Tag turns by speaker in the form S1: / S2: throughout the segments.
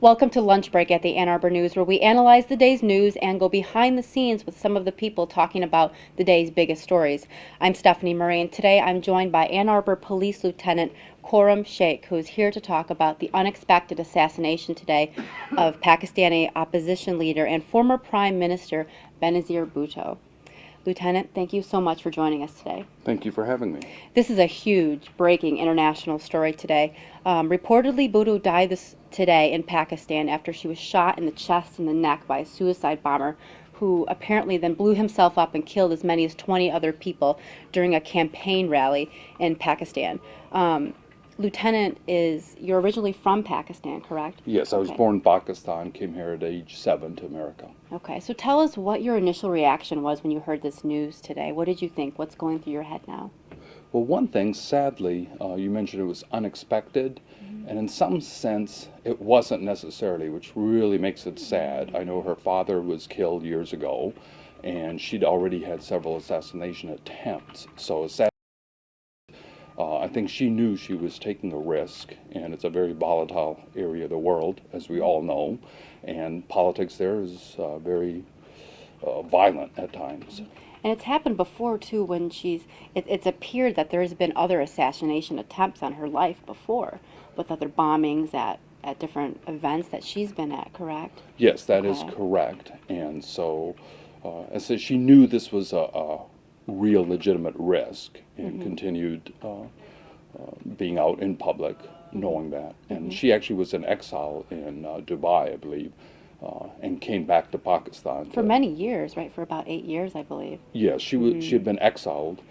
S1: Welcome to Lunchbreak at the Ann Arbor News, where we analyze the day's news and go behind the scenes with some of the people talking about the day's biggest stories. I'm Stefanie Murray, and today I'm joined by Ann Arbor Police Lieutenant Khurum Sheikh, who is here to talk about the unexpected assassination today of Pakistani opposition leader and former Prime Minister Benazir Bhutto. Lieutenant, thank you so much for joining us today.
S2: Thank you for having me.
S1: This is a huge, breaking international story today. Reportedly, Bhutto died today in Pakistan after she was shot in the chest and the neck by a suicide bomber who apparently then blew himself up and killed as many as 20 other people during a campaign rally in Pakistan. Lieutenant, you're originally from Pakistan, correct?
S2: Yes, I was born in Pakistan, came here at age 7 to America.
S1: Okay, so tell us what your initial reaction was when you heard this news today. What did you think? What's going through your head now?
S2: Well, one thing, sadly, you mentioned it was unexpected, and in some sense, it wasn't necessarily, which really makes it sad. I know her father was killed years ago, and she'd already had several assassination attempts, so I think she knew she was taking a risk, and it's a very volatile area of the world, as we all know, and politics there is very violent at times.
S1: And it's happened before, too, when it's appeared that there's been other assassination attempts on her life before, with other bombings at different events that she's been at, correct?
S2: Yes, that is correct, and so I said she knew this was a real legitimate risk and continued being out in public knowing that. And she actually was in exile in Dubai, I believe, and came back to Pakistan.
S1: For many years, right? For about 8 years, I believe.
S2: Yes, she had been exiled,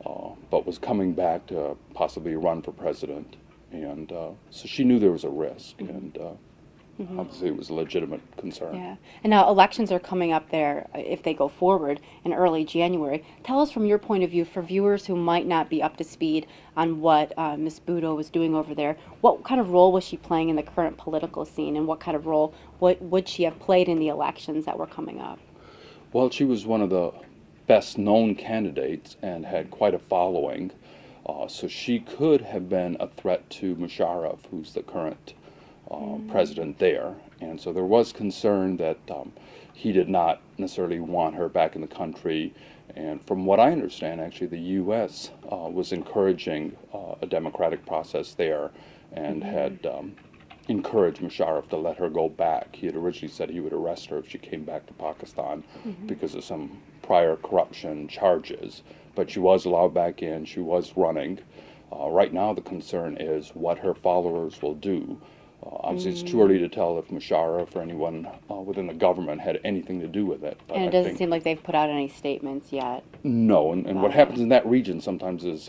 S2: but was coming back to possibly run for president. And so she knew there was a risk, and obviously it was a legitimate concern.
S1: Yeah. And now elections are coming up there, if they go forward, in early January. Tell us from your point of view, for viewers who might not be up to speed on what Ms. Bhutto was doing over there, what kind of role was she playing in the current political scene, and what kind of role would she have played in the elections that were coming up?
S2: Well, she was one of the best-known candidates and had quite a following, so she could have been a threat to Musharraf, who's the current president there, and so there was concern that he did not necessarily want her back in the country, and from what I understand, actually the U.S. Was encouraging a democratic process there and had encouraged Musharraf to let her go back. He had originally said he would arrest her if she came back to Pakistan because of some prior corruption charges, but she was allowed back in, she was running. Right now the concern is what her followers will do. Obviously, it's too early to tell if Musharraf or anyone within the government had anything to do with it. But
S1: And it doesn't seem like they've put out any statements yet.
S2: No, and what happens in that region sometimes is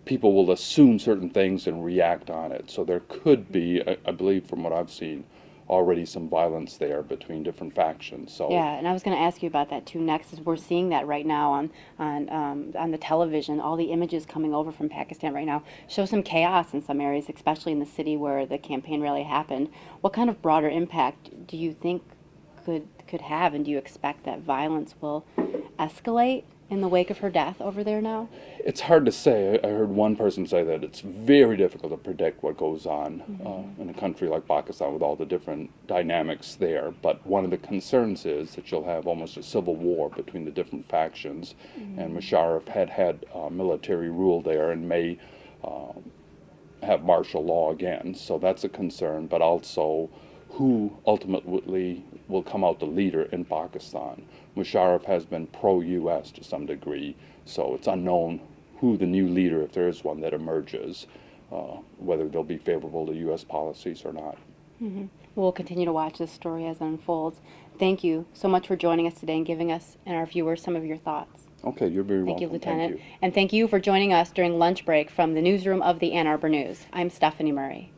S2: people will assume certain things and react on it. So there could be, I believe from what I've seen, already some violence there between different factions. So
S1: yeah, and I was going to ask you about that too next, as we're seeing that right now on the television. All the images coming over from Pakistan right now show some chaos in some areas, especially in the city where the campaign rally happened. What kind of broader impact do you think could have, and do you expect that violence will escalate in the wake of her death over there now?
S2: It's hard to say. I heard one person say that it's very difficult to predict what goes on in a country like Pakistan with all the different dynamics there. But one of the concerns is that you'll have almost a civil war between the different factions. And Musharraf had military rule there and may have martial law again. So that's a concern. But also who ultimately will come out the leader in Pakistan. Musharraf has been pro-U.S. to some degree, so it's unknown who the new leader, if there is one that emerges, whether they'll be favorable to U.S. policies or not.
S1: We'll continue to watch this story as it unfolds. Thank you so much for joining us today and giving us and our viewers some of your thoughts.
S2: Okay, you're very welcome.
S1: Thank you, Lieutenant.
S2: Thank you.
S1: And thank you for joining us during Lunch Break from the newsroom of the Ann Arbor News. I'm Stefanie Murray.